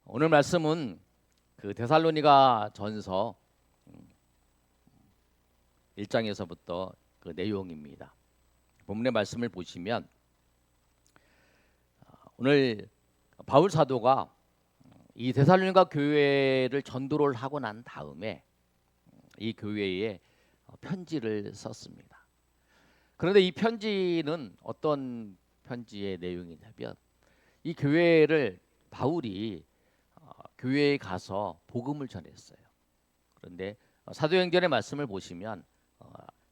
오늘 말씀은 그 데살로니가 전서 1장에서부터 그 내용입니다. 본문의 말씀을 보시면 오늘 바울 사도가 이 데살로니가 교회를 전도를 하고 난 다음에 이 교회에 편지를 썼습니다. 그런데 이 편지는 어떤 편지의 내용이냐면 이 교회를 바울이 교회에 가서 복음을 전했어요. 그런데 사도행전의 말씀을 보시면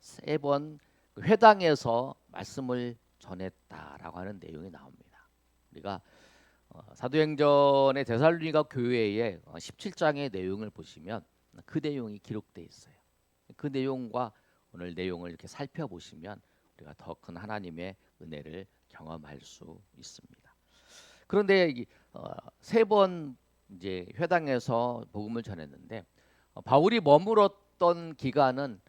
세 번 회당에서 말씀을 전했다라고 하는 내용이 나옵니다. 우리가 사도행전의 데살로니가 교회의 17장의 내용을 보시면 그 내용이 기록되어 있어요. 그 내용과 오늘 내용을 이렇게 살펴보시면 우리가 더 큰 하나님의 은혜를 경험할 수 있습니다. 그런데 세 번 이제 회당에서 복음을 전했는데 바울이 머물었던 기간은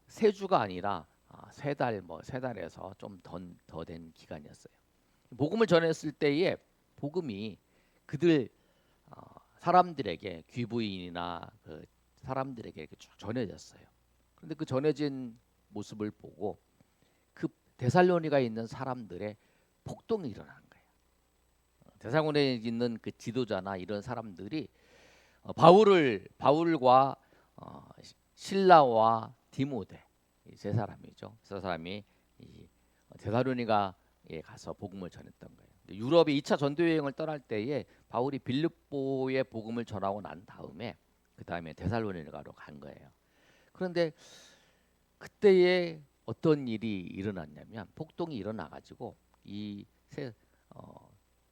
세 주가 아니라 세 달, 세 달에서 좀 더 된 기간이었어요. 복음을 전했을 때에 복음이 그들 사람들에게 귀부인이나 그 사람들에게 이렇게 쭉 전해졌어요. 그런데 그 전해진 모습을 보고 그 데살로니가에 있는 사람들의 폭동이 일어난 거예요. 데살로니가에 있는 그 지도자나 이런 사람들이 바울과 실라와 디모데 세 사람이죠. 세 사람이 이 데살로니가에 가서 복음을 전했던 거예요. 유럽의 2차 전도 여행을 떠날 때에 바울이 빌립보에 복음을 전하고 난 다음에 그 다음에 데살로니가로 간 거예요. 그런데 그때에 어떤 일이 일어났냐면 폭동이 일어나 가지고 이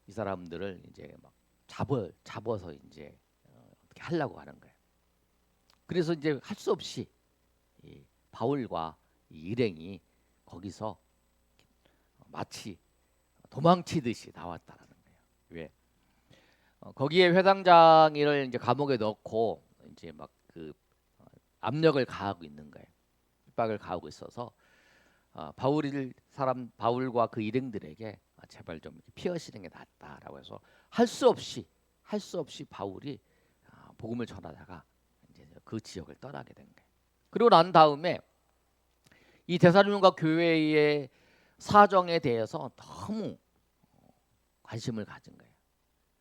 사람들을 이제 막 잡아서 이제 어떻게 하려고 하는 거예요. 그래서 이제 할 수 없이 이 바울과 이 일행이 거기서 마치 도망치듯이 나왔다라는 거예요. 왜? 거기에 회당장을 이제 감옥에 넣고 이제 막 그 압력을 가하고 있는 거예요. 핍박을 가하고 있어서 바울과 그 일행들에게 제발 좀 피하시는 게 낫다라고 해서 할 수 없이 바울이 복음을 전하다가 이제 그 지역을 떠나게 된 거예요. 그리고 난 다음에 이 데살로니가 교회의 사정에 대해서 너무 관심을 가진 거예요.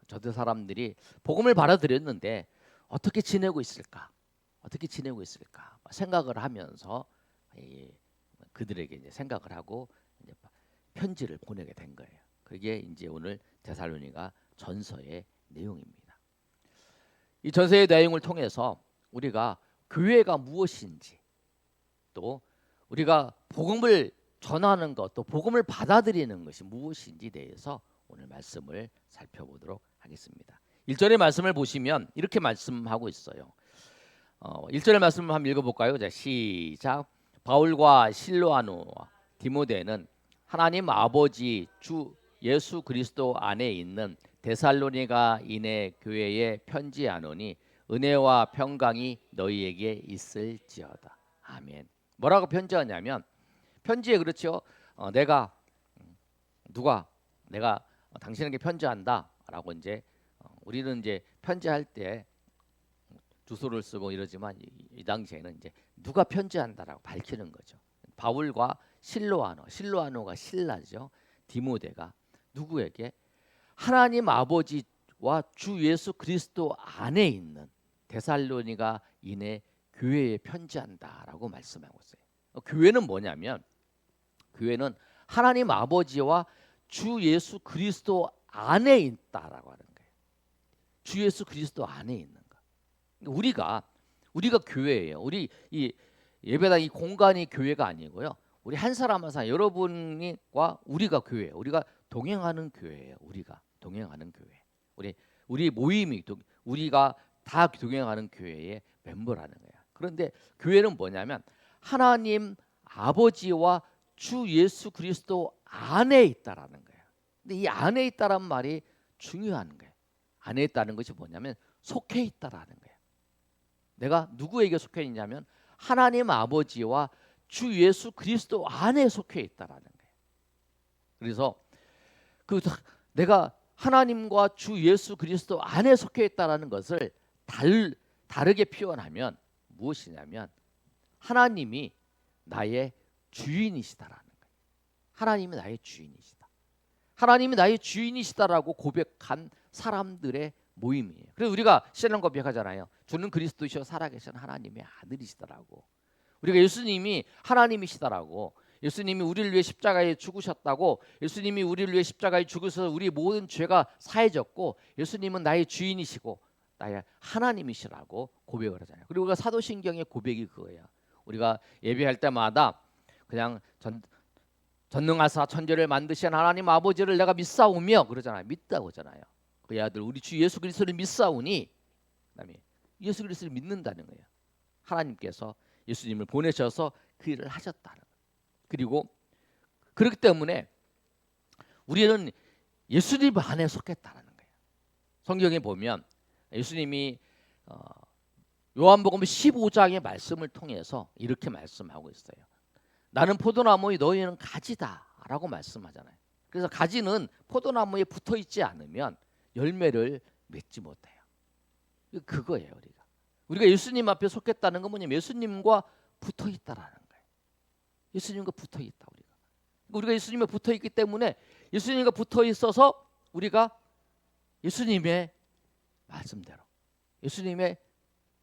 저들 사람들이 복음을 받아들였는데 어떻게 지내고 있을까? 생각을 하면서 그들에게 이제 생각을 하고 이제 편지를 보내게 된 거예요. 그게 이제 오늘 데살로니가 전서의 내용입니다. 이 전서의 내용을 통해서 우리가 교회가 무엇인지 또 우리가 복음을 전하는 것, 또 복음을 받아들이는 것이 무엇인지 대해서 오늘 말씀을 살펴보도록 하겠습니다. 1절의 말씀을 보시면 이렇게 말씀하고 있어요. 1절의 말씀을 한번 읽어볼까요? 자, 시작. 바울과 실로아노와 디모데는 하나님 아버지 주 예수 그리스도 안에 있는 데살로니가인의 교회에 편지하노니 은혜와 평강이 너희에게 있을지어다. 아멘. 뭐라고 편지하냐면 편지에 그렇죠. 내가 당신에게 편지한다라고 이제 우리는 이제 편지할 때 주소를 쓰고 이러지만 이 당시에는 이제 누가 편지한다라고 밝히는 거죠. 바울과 실로아노가 신라죠. 디모데가 누구에게 하나님 아버지와 주 예수 그리스도 안에 있는 데살로니가인의 교회에 편지한다라고 말씀하고 있어요. 교회는 뭐냐면 교회는 하나님 아버지와 주 예수 그리스도 안에 있다라고 하는 거예요. 주 예수 그리스도 안에 있는 거. 우리가 교회예요. 우리 이 예배당 이 공간이 교회가 아니고요. 우리 한 사람 한 사람 여러분과 우리가 교회예요. 우리가 동행하는 교회예요. 우리가 동행하는 교회. 우리 모임이 우리가 다 동행하는 교회의 멤버라는 거야. 그런데 교회는 뭐냐면 하나님 아버지와 주 예수 그리스도 안에 있다라는 거예요. 근데 이 안에 있다란 말이 중요한 거예요. 안에 있다는 것이 뭐냐면 속해 있다라는 거예요. 내가 누구에게 속해 있냐면 하나님 아버지와 주 예수 그리스도 안에 속해 있다라는 거예요. 그래서 내가 하나님과 주 예수 그리스도 안에 속해 있다라는 것을 다르게 표현하면 무엇이냐면 하나님이 나의 주인이시다라는 거예요. 하나님이 나의 주인이시다. 하나님이 나의 주인이시다라고 고백한 사람들의 모임이에요. 그래서 우리가 신앙 고백하잖아요. 주는 그리스도시요 살아계신 하나님의 아들이시다라고. 우리가 예수님이 하나님이시다라고. 예수님이 우리를 위해 십자가에 죽으셨다고. 예수님이 우리를 위해 십자가에 죽으셔서 우리 모든 죄가 사해졌고 예수님은 나의 주인이시고 나의 하나님이시라고 고백을 하잖아요. 그리고 우리가 사도신경의 고백이 그거예요. 우리가 예배할 때마다 그냥 전능하사 천지를 만드신 하나님 아버지를 내가 믿사오며 그러잖아요. 믿다고 하잖아요. 그의 아들 우리 주 예수 그리스도를 믿사오니 그다음에 예수 그리스도를 믿는다는 거예요. 하나님께서 예수님을 보내셔서 그 일을 하셨다는 거예요. 그리고 그렇기 때문에 우리는 예수님 안에 속했다는 거예요. 성경에 보면 예수님이 요한복음 15장의 말씀을 통해서 이렇게 말씀하고 있어요. 나는 포도나무의 너희는 가지다라고 말씀하잖아요. 그래서 가지는 포도나무에 붙어 있지 않으면 열매를 맺지 못해요. 그거예요. 우리가 예수님 앞에 속했다는 건 뭐냐면 예수님과 붙어 있다라는 거예요. 예수님과 붙어 있다 우리가 예수님과 붙어 있기 때문에 예수님과 붙어 있어서 우리가 예수님의 말씀대로 예수님의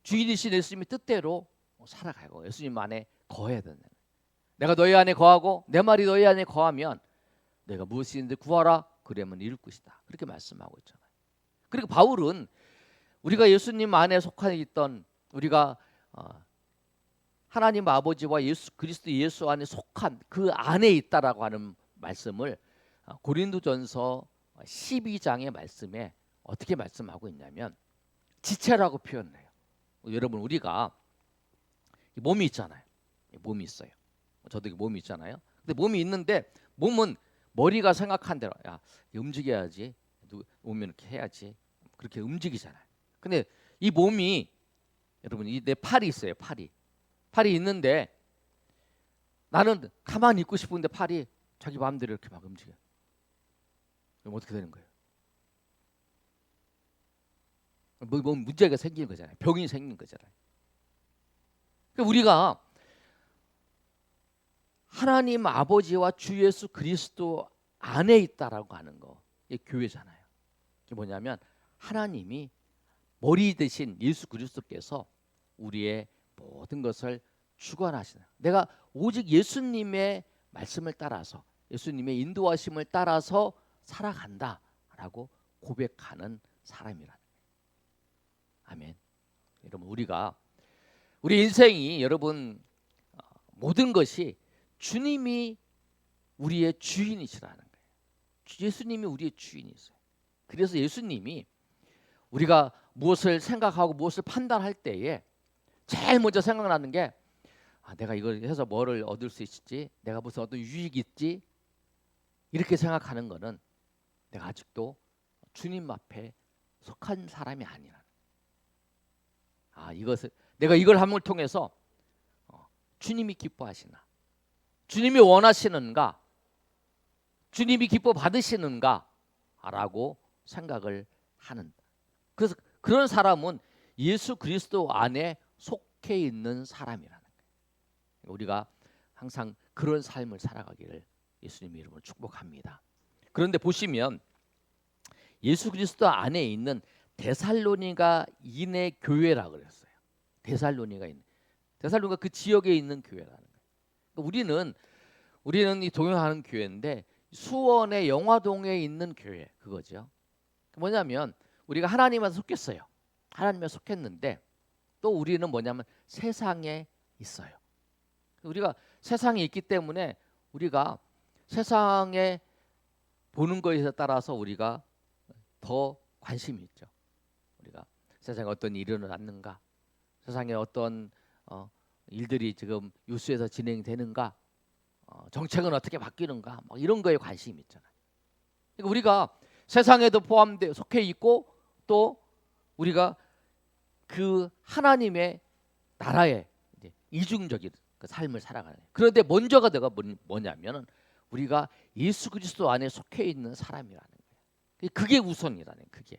주인이신 예수님의 뜻대로 살아가고 예수님 안에 거해야 된다. 내가 너희 안에 거하고 내 말이 너희 안에 거하면 내가 무엇이든지 구하라 그러면 이룰 것이다. 그렇게 말씀하고 있잖아요. 그리고 바울은 우리가 예수님 안에 속해 있던 우리가 하나님 아버지와 예수 그리스도 예수 안에 속한 그 안에 있다라고 하는 말씀을 고린도전서 12장의 말씀에 어떻게 말씀하고 있냐면 지체라고 표현해요. 여러분 우리가 몸이 있잖아요. 몸이 있어요. 저도 몸이 있잖아요. 근데 몸이 있는데 몸은 머리가 생각한 대로 야 움직여야지 오면 이렇게 해야지 그렇게 움직이잖아요. 근데 이 몸이 여러분 이 내 팔이 있어요. 팔이 있는데 나는 가만히 있고 싶은데 팔이 자기 마음대로 이렇게 막 움직여. 그럼 어떻게 되는 거예요? 뭐 문제가 생기는 거잖아요. 병이 생기는 거잖아요. 그러니까 우리가 하나님 아버지와 주 예수 그리스도 안에 있다라고 하는 거, 이게 교회잖아요. 이게 뭐냐면 하나님이 머리 대신 예수 그리스도께서 우리의 모든 것을 주관하시는. 내가 오직 예수님의 말씀을 따라서 예수님의 인도하심을 따라서 살아간다라고 고백하는 사람이라는 거예요. 아멘. 여러분 우리 인생이 여러분 모든 것이 주님이 우리의 주인이시라는 거예요. 예수님이 우리의 주인이세요. 그래서 예수님이 우리가 무엇을 생각하고 무엇을 판단할 때에 제일 먼저 생각나는 게 내가 이걸 해서 뭐를 얻을 수 있을지, 내가 무슨 어떤 유익이 있지 이렇게 생각하는 거는 내가 아직도 주님 앞에 속한 사람이 아니라 이것을 내가 이걸 함을 통해서 주님이 기뻐하시나, 주님이 원하시는가, 주님이 기뻐 받으시는가라고 생각을 하는. 그래서 그런 사람은 예수 그리스도 안에 속해 있는 사람이라는 거예요. 우리가 항상 그런 삶을 살아가기를 예수님의 이름으로 축복합니다. 그런데 보시면 예수 그리스도 안에 있는 데살로니가인의 교회라 그랬어요. 데살로니가 그 지역에 있는 교회라는 거예요. 우리는 이 동행하는 교회인데 수원의 영화동에 있는 교회 그거죠. 뭐냐면 우리가 하나님한테 속했어요. 하나님에 속했는데 또 우리는 뭐냐면 세상에 있어요. 우리가 세상에 있기 때문에 우리가 세상에 보는 것에 따라서 우리가 더 관심이 있죠. 우리가 세상에 어떤 일이 일어났는가, 세상에 어떤 일들이 지금 뉴스에서 진행되는가, 정책은 어떻게 바뀌는가, 막 이런 거에 관심이 있잖아요. 그러니까 우리가 세상에도 포함되어 속해 있고 또 우리가 그 하나님의 나라에 이중적인 그 삶을 살아가는. 그런데 먼저가 내가 뭐냐면은 우리가 예수 그리스도 안에 속해 있는 사람이라는 거예요. 그게 우선이라는, 그게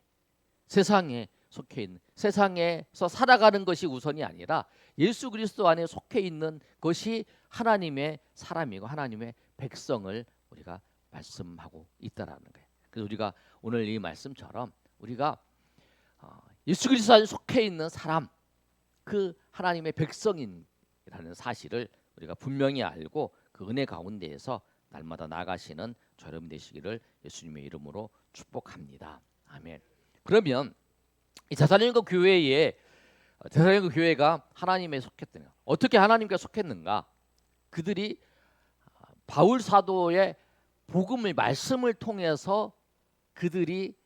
세상에 속해 있는, 세상에서 살아가는 것이 우선이 아니라 예수 그리스도 안에 속해 있는 것이 하나님의 사람이고 하나님의 백성을 우리가 말씀하고 있다라는 거예요. 그래서 우리가 오늘 이 말씀처럼 우리가 예수 그리스도 안에 속해 있는 사람, 그 하나님의 백성이라는 사실을 우리가 분명히 알고 그 은혜 가운데에서 날마다 나가시는 저 여러분 되시기를 예수님의 이름으로 축복합니다. 아멘. 그러면 이 데살로니가 교회가 하나님에 속했더냐? 어떻게 하나님께 속했는가? 그들이 바울 사도의 복음의 말씀을 통해서 그들이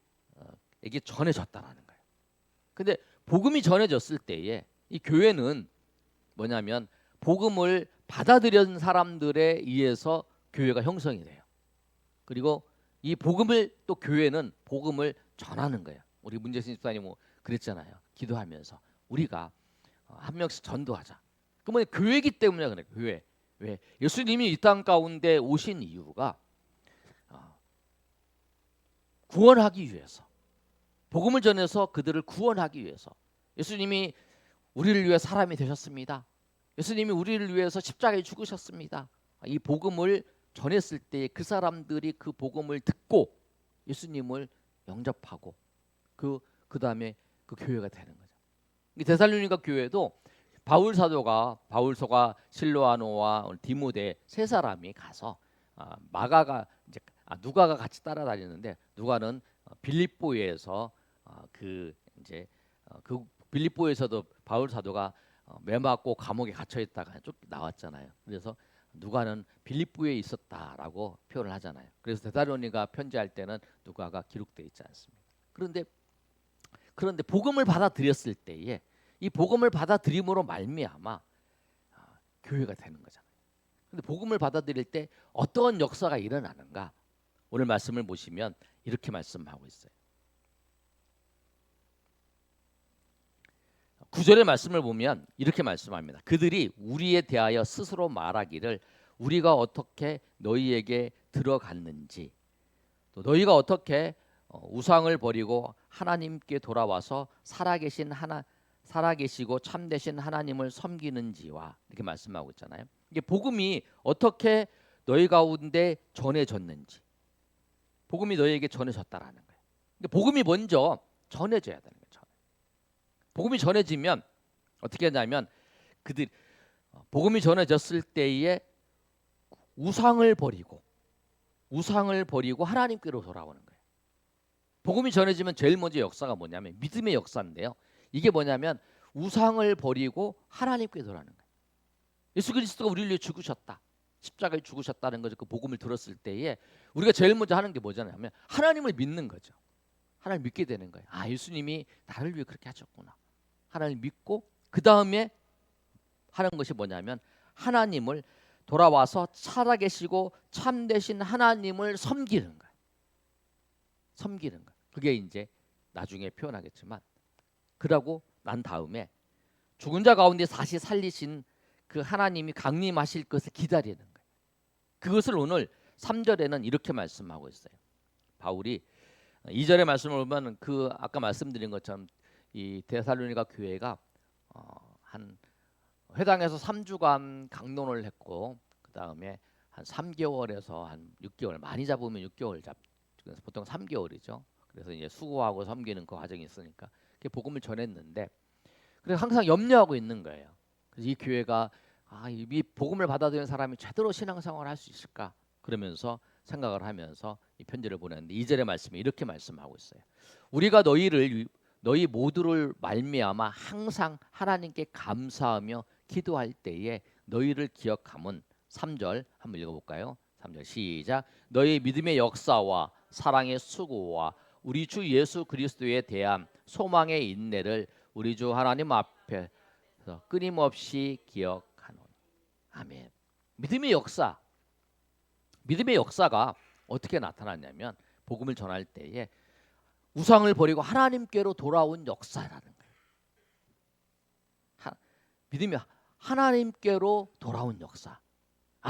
에게 전해졌다라는 거예요. 근데 복음이 전해졌을 때에 이 교회는 뭐냐면 복음을 받아들인 사람들에 의해서 교회가 형성이 돼요. 그리고 이 복음을 또 교회는 복음을 전하는 거예요. 우리 문재신 집사님 뭐 그랬잖아요. 기도하면서 우리가 한 명씩 전도하자. 그러면 교회이기 때문에 그래. 교회. 왜? 예수님이 이 땅 가운데 오신 이유가 구원하기 위해서, 복음을 전해서 그들을 구원하기 위해서. 예수님이 우리를 위해 사람이 되셨습니다. 예수님이 우리를 위해서 십자가에 죽으셨습니다. 이 복음을 전했을 때 그 사람들이 그 복음을 듣고 예수님을 영접하고 그 다음에 그 교회가 되는 거죠. 이 데살로니가 교회도 바울서가 실로아노와 디모데 세 사람이 가서 마가가 이제 누가가 같이 따라다니는데 누가는 빌립보에서 그 빌립보에서도 바울 사도가 매 맞고 감옥에 갇혀 있다가 쫓 나왔잖아요. 그래서 누가는 빌립보에 있었다라고 표현을 하잖아요. 그래서 데살로니가 편지할 때는 누가가 기록되어 있지 않습니다. 그런데 복음을 받아들였을 때에 이 복음을 받아들임으로 말미암아 교회가 되는 거잖아요. 그런데 복음을 받아들일 때 어떤 역사가 일어나는가? 오늘 말씀을 보시면 이렇게 말씀하고 있어요. 9절의 말씀을 보면 이렇게 말씀합니다. 그들이 우리에 대하여 스스로 말하기를 우리가 어떻게 너희에게 들어갔는지, 또 너희가 어떻게 우상을 버리고 하나님께 돌아와서 살아계시고 참되신 하나님을 섬기는지와 이렇게 말씀하고 있잖아요. 이게 복음이 어떻게 너희 가운데 전해졌는지, 복음이 너희에게 전해졌다라는 거예요. 근데 복음이 먼저 전해져야 되는 거예요. 복음이 전해지면 어떻게 하냐면 복음이 전해졌을 때에 우상을 버리고 하나님께로 돌아오는 거예요. 복음이 전해지면 제일 먼저 역사가 뭐냐면 믿음의 역사인데요. 이게 뭐냐면 우상을 버리고 하나님께 돌아오는 거예요. 예수 그리스도가 우리를 위해 죽으셨다. 십자가에 죽으셨다는 거죠. 그 복음을 들었을 때에 우리가 제일 먼저 하는 게 뭐냐면 하나님을 믿는 거죠. 하나님을 믿게 되는 거예요. 예수님이 나를 위해 그렇게 하셨구나. 하나님을 믿고 그 다음에 하는 것이 뭐냐면 하나님을 돌아와서 살아계시고 참되신 하나님을 섬기는 거예요. 섬기는 거예요. 그게 이제 나중에 표현하겠지만 그러고 난 다음에 죽은 자 가운데 다시 살리신 그 하나님이 강림하실 것을 기다리는 거예요. 그것을 오늘 3절에는 이렇게 말씀하고 있어요. 바울이 2절의 말씀을 보면 그 아까 말씀드린 것처럼 이 데살로니가 교회가 한 회당에서 3주간 강론을 했고 그 다음에 한 3개월에서 한 6개월, 많이 잡으면 6개월 그래서 보통 3개월이죠. 그래서 이제 수고하고 섬기는 그 과정이 있으니까 그 복음을 전했는데 그래서 항상 염려하고 있는 거예요. 그래서 이 교회가 이 복음을 받아들이는 사람이 제대로 신앙생활을 할 수 있을까? 그러면서 생각을 하면서 이 편지를 보냈는데 2절의 말씀에 이렇게 말씀하고 있어요. 우리가 너희 모두를 말미암아 항상 하나님께 감사하며 기도할 때에 너희를 기억함은 3절 한번 읽어볼까요? 3절 시작. 너희 믿음의 역사와 사랑의 수고와 우리 주 예수 그리스도에 대한 소망의 인내를 우리 주 하나님 앞에서 끊임없이 기억하노니. 아멘. 믿음의 역사가 어떻게 나타났냐면 복음을 전할 때에 우상을 버리고 하나님께로 돌아온 역사라는 거예요. 믿음이 하나님께로 돌아온 역사.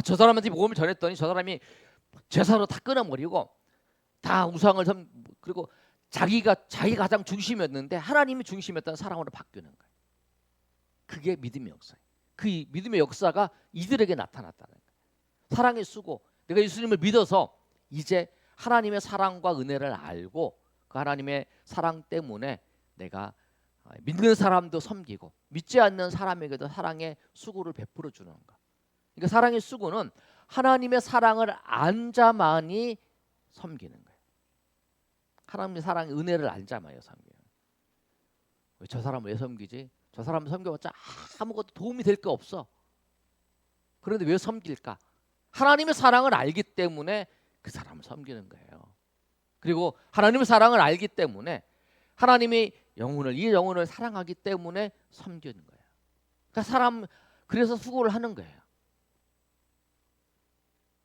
저 사람한테 복음을 전했더니 저 사람이 제사로 다 끊어버리고 다 그리고 자기가 가장 중심이었는데 하나님이 중심이었던 사랑으로 바뀌는 거예요. 그게 믿음의 역사예요. 그 믿음의 역사가 이들에게 나타났다는 거예요. 사랑의 수고. 내가 예수님을 믿어서 이제 하나님의 사랑과 은혜를 알고 그 하나님의 사랑 때문에 내가 믿는 사람도 섬기고 믿지 않는 사람에게도 사랑의 수고를 베풀어 주는 것. 그러니까 사랑의 수고는 하나님의 사랑을 안 자만이 섬기는 거예요. 하나님의 사랑의 은혜를 안 자만이 섬기는 거예요. 왜 저 사람을 왜 섬기지? 저 사람을 섬겨봤자 아무것도 도움이 될 게 없어. 그런데 왜 섬길까? 하나님의 사랑을 알기 때문에 그 사람을 섬기는 거예요. 그리고 하나님의 사랑을 알기 때문에 하나님이 이 영혼을 사랑하기 때문에 섬기는 거예요. 그러니까 그래서 수고를 하는 거예요.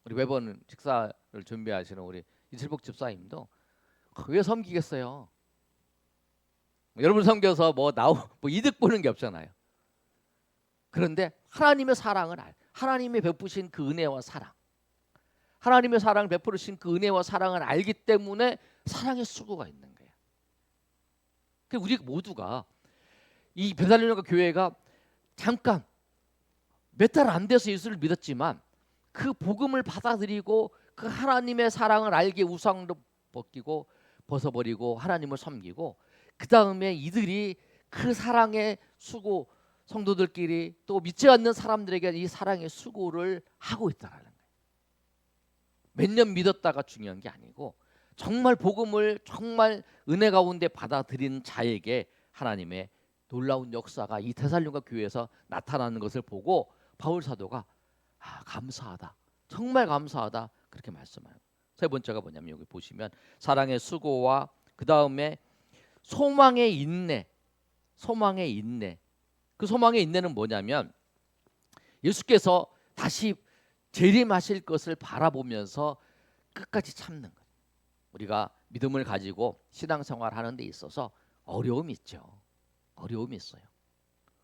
우리 매번 식사를 준비하시는 우리 이슬복 집사님도 왜 섬기겠어요? 여러분 섬겨서 뭐 이득 보는 게 없잖아요. 그런데 하나님의 사랑을 하나님이 베푸신 그 은혜와 사랑, 하나님의 사랑을 베푸신 그 은혜와 사랑을 알기 때문에 사랑의 수고가 있는 거예요. 우리 모두가 이 베살로니가 교회가 잠깐 몇 달 안 돼서 예수를 믿었지만 그 복음을 받아들이고 그 하나님의 사랑을 알게 우상도 벗어버리고 하나님을 섬기고 그 다음에 이들이 그 사랑의 수고 성도들끼리 또 믿지 않는 사람들에게 이 사랑의 수고를 하고 있다는 거예요. 몇 년 믿었다가 중요한 게 아니고 정말 복음을 정말 은혜 가운데 받아들인 자에게 하나님의 놀라운 역사가 이 데살로니가 교회에서 나타나는 것을 보고 바울 사도가 감사하다, 정말 감사하다 그렇게 말씀해요. 세 번째가 뭐냐면 여기 보시면 사랑의 수고와 그 다음에 소망의 인내. 그 소망의 인내는 뭐냐면 예수께서 다시 재림하실 것을 바라보면서 끝까지 참는 거예요. 우리가 믿음을 가지고 신앙생활 하는 데 있어서 어려움이 있죠. 어려움이 있어요.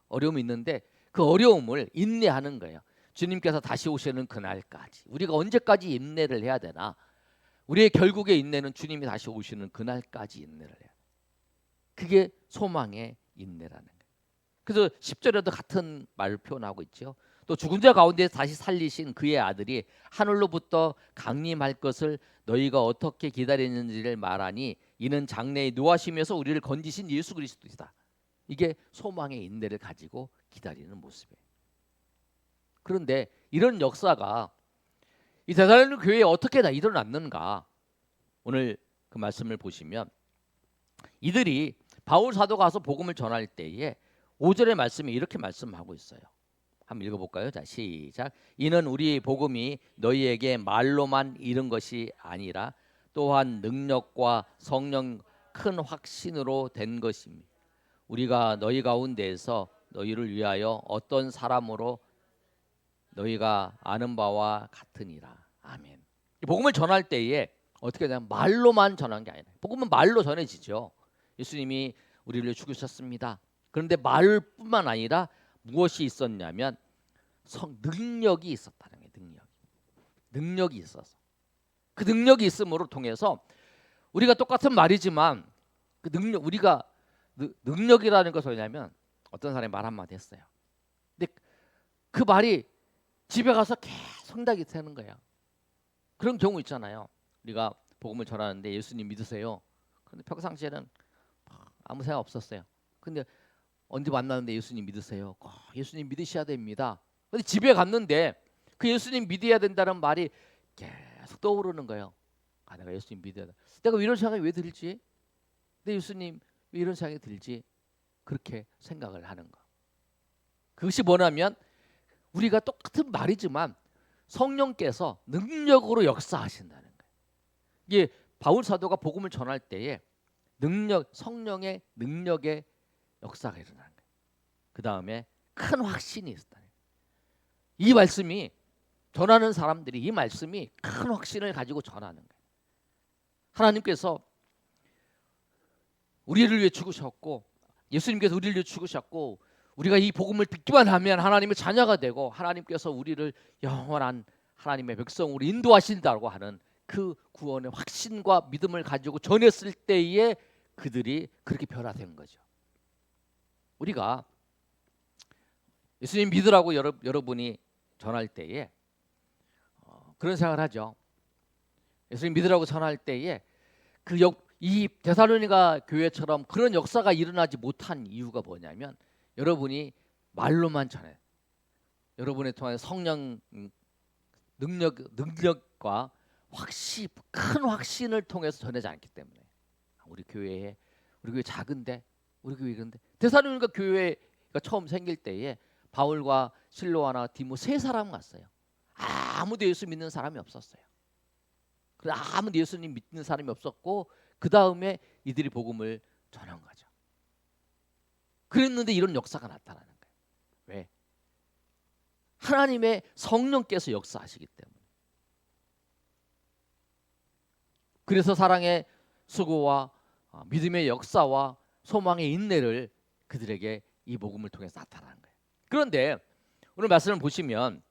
어려움이 있는데 그 어려움을 인내하는 거예요. 주님께서 다시 오시는 그날까지. 우리가 언제까지 인내를 해야 되나? 우리의 결국의 인내는 주님이 다시 오시는 그날까지 인내를 해야 돼요. 그게 소망의 인내라는 거예요. 그래서 10절에도 같은 말을 표현하고 있죠. 또 죽은 자 가운데 다시 살리신 그의 아들이 하늘로부터 강림할 것을 너희가 어떻게 기다리는지를 말하니 이는 장래에 노하시면서 우리를 건지신 예수 그리스도이다. 이게 소망의 인내를 가지고 기다리는 모습이에요. 그런데 이런 역사가 이 데살로니가 교회에 어떻게 다 일어났는가? 오늘 그 말씀을 보시면 이들이 바울 사도가 와서 복음을 전할 때에 5절의 말씀이 이렇게 말씀하고 있어요. 한번 읽어볼까요? 자, 시작. 이는 우리 복음이 너희에게 말로만 이른 것이 아니라 또한 능력과 성령 큰 확신으로 된 것입니다. 우리가 너희 가운데에서 너희를 위하여 어떤 사람으로 너희가 아는 바와 같으니라. 아멘. 복음을 전할 때에 어떻게 되냐면 말로만 전한 게 아니라 복음은 말로 전해지죠. 예수님이 우리를 죽으셨습니다. 그런데 말뿐만 아니라 무엇이 있었냐면 능력이 있었다는 거예요. 능력이 있어서 그 능력이 있음으로 통해서 우리가 똑같은 말이지만 그 우리가 능력이라는 것은 뭐냐면 어떤 사람이 말 한마디 했어요. 근데 그 말이 집에 가서 계속 생각이 되는 거예요. 그런 경우 있잖아요. 우리가 복음을 전하는데 예수님 믿으세요. 그런데 평상시에는 아무 생각 없었어요. 근데 언제 만나는데 예수님 믿으세요. 예수님 믿으셔야 됩니다. 근데 집에 갔는데 그 예수님 믿어야 된다는 말이 계속 떠오르는 거예요. 내가 예수님 믿어야 돼. 내가 이런 생각이 왜 들지? 내 예수님 왜 이런 생각이 들지? 그렇게 생각을 하는 거. 그것이 뭐냐면 우리가 똑같은 말이지만 성령께서 능력으로 역사하신다는 거예요. 이게 바울 사도가 복음을 전할 때에 성령의 능력의 역사가 일어나는 거예요. 그 다음에 큰 확신이 있었다. 이 말씀이 전하는 사람들이 이 말씀이 큰 확신을 가지고 전하는 거예요. 하나님께서 우리를 위해 죽으셨고 예수님께서 우리를 위해 죽으셨고 우리가 이 복음을 듣기만 하면 하나님의 자녀가 되고 하나님께서 우리를 영원한 하나님의 백성으로 인도하신다고 하는 그 구원의 확신과 믿음을 가지고 전했을 때에 그들이 그렇게 변화된 거죠. 우리가 예수님 믿으라고 여러분이 전할 때에 그런 생각을 하죠. 예수님 믿으라고 전할 때에 이 데살로니가 교회처럼 그런 역사가 일어나지 못한 이유가 뭐냐면 여러분이 말로만 전해. 여러분의 통해 성령 능력과 큰 확신을 통해서 전하지 않기 때문에 우리 교회 작은데 우리 교회 그런데 데살로니가 교회가 처음 생길 때에 바울과 실로아나 디모 세 사람 갔어요. 아무도 예수 믿는 사람이 없었어요. 아무도 예수님 믿는 사람이 없었고 그 다음에 이들이 복음을 전한 거죠. 그랬는데 이런 역사가 나타나는 거예요. 왜? 하나님의 성령께서 역사하시기 때문에. 그래서 사랑의 수고와 믿음의 역사와 소망의 인내를 그들에게 이 복음을 통해서 나타나는 거예요. 그런데 오늘 말씀을 보시면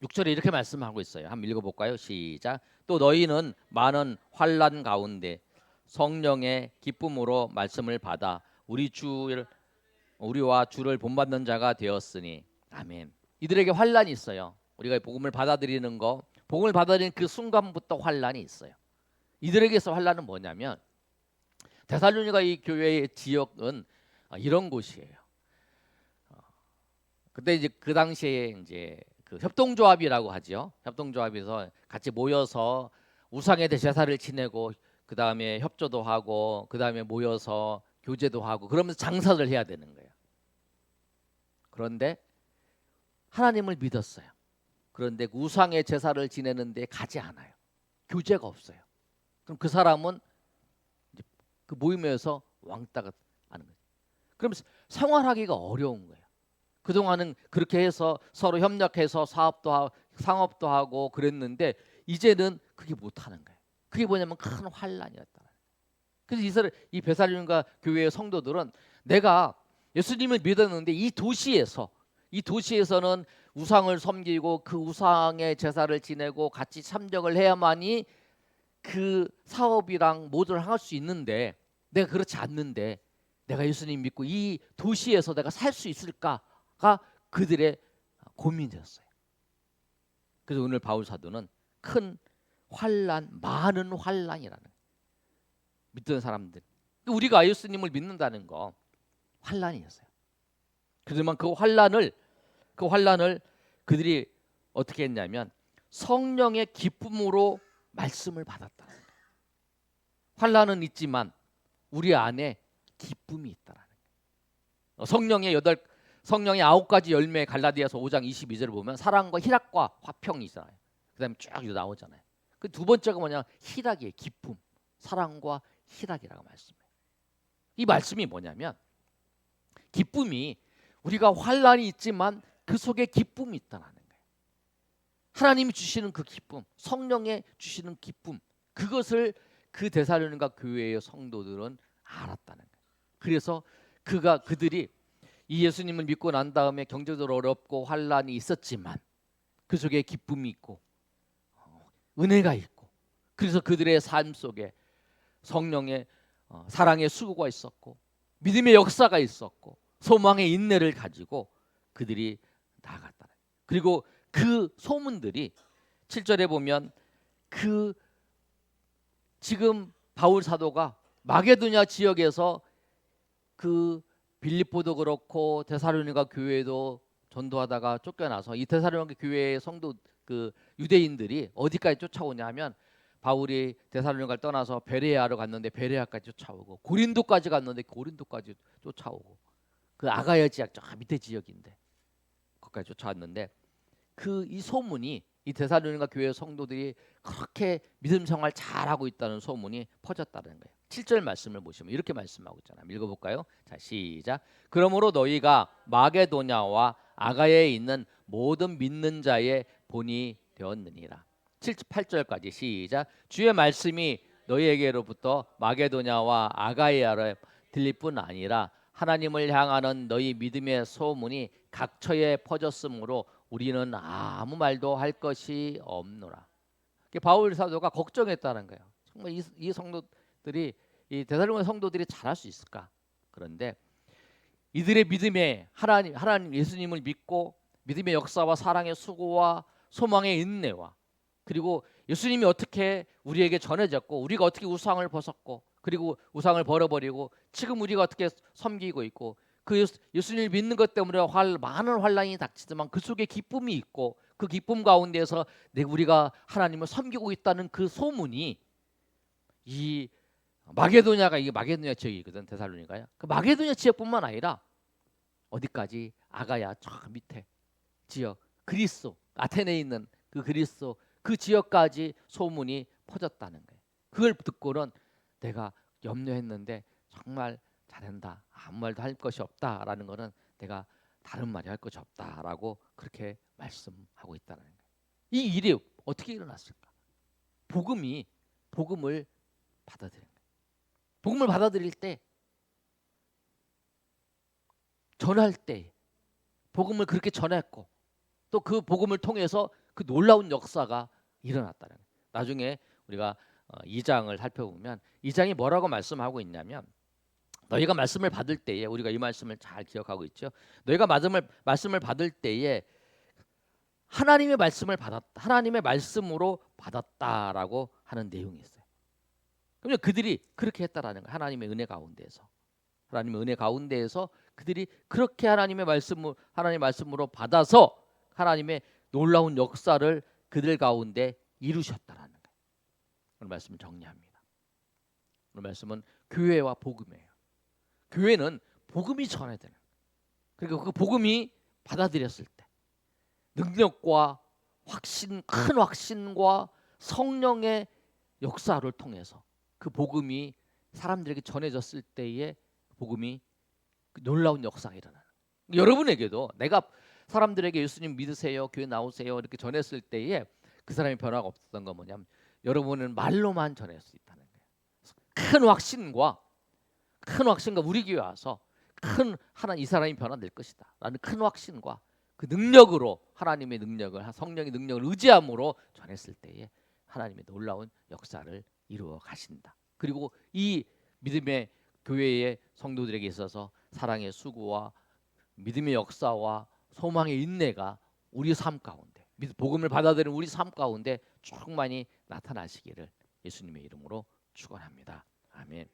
6절에 이렇게 말씀하고 있어요. 한번 읽어볼까요? 시작. 또 너희는 많은 환난 가운데 성령의 기쁨으로 말씀을 받아 우리와 주를 본받는 자가 되었으니 아멘. 이들에게 환난이 있어요. 우리가 복음을 받아들이는 복음을 받아들이는 그 순간부터 환난이 있어요. 이들에게서 환난은 뭐냐면 데살로니가 이 교회의 지역은 이런 곳이에요. 그때 이제 그 당시에 이제 그 협동조합이라고 하죠. 협동조합에서 같이 모여서 우상에 대해 제사를 지내고 그 다음에 협조도 하고 그 다음에 모여서 교제도 하고 그러면서 장사를 해야 되는 거예요. 그런데 하나님을 믿었어요. 그런데 우상의 제사를 지내는데 가지 않아요. 교제가 없어요. 그럼 그 사람은 이제 그 모임에서 왕따가 하는 거예요. 그럼 생활하기가 어려운 거예요. 그동안은 그렇게 해서 서로 협력해서 상업도 하고 그랬는데 이제는 그게 못하는 거예요. 그게 뭐냐면 큰 환난이었다. 그래서 이 데살로니가 교회의 성도들은 내가 예수님을 믿었는데 이 도시에서는 우상을 섬기고 그 우상의 제사를 지내고 같이 참정을 해야만이 그 사업이랑 모두를 할 수 있는데 내가 그렇지 않는데 내가 예수님 믿고 이 도시에서 내가 살 수 있을까가 그들의 고민이었어요. 그래서 오늘 바울 사도는 많은 환난이라는 믿던 사람들. 우리가 예수님을 믿는다는 거 환난이었어요. 그렇지만 그 환난을 그들이 어떻게 했냐면 성령의 기쁨으로 말씀을 받았다는 거예요. 환난은 있지만 우리 안에 기쁨이 있다라는 거예요. 성령의 9가지 열매 갈라디아서 5장 22절을 보면 사랑과 희락과 화평이 있잖아요. 그다음에 쭉 나오잖아요. 그 두 번째가 뭐냐? 희락이에요. 기쁨. 사랑과 희락이라고 말씀해요. 이 말씀이 뭐냐면 기쁨이 우리가 환난이 있지만 그 속에 기쁨이 있다는 거예요. 하나님이 주시는 그 기쁨, 성령의 주시는 기쁨, 그것을 그 데살로니가 교회의 성도들은 알았다는 거예요. 그래서 그들이 이 예수님을 믿고 난 다음에 경제적으로 어렵고 환난이 있었지만 그 속에 기쁨이 있고 은혜가 있고 그래서 그들의 삶 속에 성령의 사랑의 수고가 있었고 믿음의 역사가 있었고 소망의 인내를 가지고 그들이 나아갔다. 그리고 그 소문들이 7절에 보면 지금 바울 사도가 마게도냐 지역에서 그 빌립보도 그렇고 데살로니가 교회도 전도하다가 쫓겨나서 이 데살로니가 교회의 성도 그 유대인들이 어디까지 쫓아오냐면 바울이 데살로니가를 떠나서 베레아로 갔는데 베레아까지 쫓아오고 고린도까지 갔는데 고린도까지 쫓아오고 그 아가야 지역 저 밑에 지역인데 거기까지 쫓아왔는데 이 소문이 이 데살로니가 교회 성도들이 그렇게 믿음 생활 잘하고 있다는 소문이 퍼졌다는 거예요. 7절 말씀을 보시면 이렇게 말씀하고 있잖아요. 읽어볼까요? 자, 시작. 그러므로 너희가 마게도냐와 아가야에 있는 모든 믿는 자의 본이 되었느니라. 8절까지 시작. 주의 말씀이 너희에게로부터 마게도냐와 아가야로 들릴 뿐 아니라 하나님을 향하는 너희 믿음의 소문이 각처에 퍼졌으므로 우리는 아무 말도 할 것이 없노라. 바울 사도가 걱정했다는 거예요. 정말 이 성도들이, 이 데살로니가 성도들이 잘할 수 있을까? 그런데 이들의 믿음에 하나님 예수님을 믿고 믿음의 역사와 사랑의 수고와 소망의 인내와, 그리고 예수님이 어떻게 우리에게 전해졌고 우리가 어떻게 우상을 벗었고 그리고 우상을 버려버리고 지금 우리가 어떻게 섬기고 있고, 그 예수님을 믿는 것 때문에 많은 환난이 닥치지만 그 속에 기쁨이 있고 그 기쁨 가운데서 우리가 하나님을 섬기고 있다는 그 소문이, 이 마게도냐가, 이게 마게도냐 지역이거든, 데살로니가요. 그 마게도냐 지역뿐만 아니라 어디까지, 아가야 저 밑에 지역, 그리스 아테네에 있는 그 그리스 그 지역까지 소문이 퍼졌다는 거예요. 그걸 듣고는 내가 염려했는데 정말 잘한다, 아무 말도 할 것이 없다라는 거는 내가 다른 말이 할 것이 없다라고 그렇게 말씀하고 있다는 거예요. 이 일이 어떻게 일어났을까? 복음을 받아들인 거예요. 복음을 받아들일 때, 전할 때 복음을 그렇게 전했고 또 그 복음을 통해서 그 놀라운 역사가 일어났다는 거예요. 나중에 우리가 2장을 살펴보면 2장이 뭐라고 말씀하고 있냐면, 너희가 말씀을 받을 때에, 우리가 이 말씀을 잘 기억하고 있죠. 너희가 말씀을 받을 때에 하나님의 말씀을 받았다, 하나님의 말씀으로 받았다라고 하는 내용이 있어요. 그러면 그들이 그렇게 했다라는 거예요. 하나님의 은혜 가운데에서 그들이 그렇게 하나님의 말씀으로 받아서 하나님의 놀라운 역사를 그들 가운데 이루셨다라는 거예요. 오늘 말씀을 정리합니다. 오늘 말씀은 교회와 복음이에요. 교회는 복음이 전해야 되는 거예요. 그리고 그 복음이 받아들였을 때 능력과 큰 확신과 성령의 역사를 통해서 그 복음이 사람들에게 전해졌을 때에 복음이 놀라운 역사가 일어나는 거예요. 여러분에게도 내가 사람들에게 예수님 믿으세요, 교회 나오세요 이렇게 전했을 때에 그 사람이 변화가 없었던 건 뭐냐면, 여러분은 말로만 전할 수 있다는 거예요. 큰 확신과 우리 교회 와서 이 사람이 변화될 것이다 라는 큰 확신과 그 능력으로, 하나님의 능력을, 성령의 능력을 의지함으로 전했을 때에 하나님의 놀라운 역사를 이루어 가신다. 그리고 이 믿음의 교회의 성도들에게 있어서 사랑의 수고와 믿음의 역사와 소망의 인내가 우리 삶 가운데, 복음을 받아들이는 우리 삶 가운데 충만히 나타나시기를 예수님의 이름으로 축원합니다. 아멘.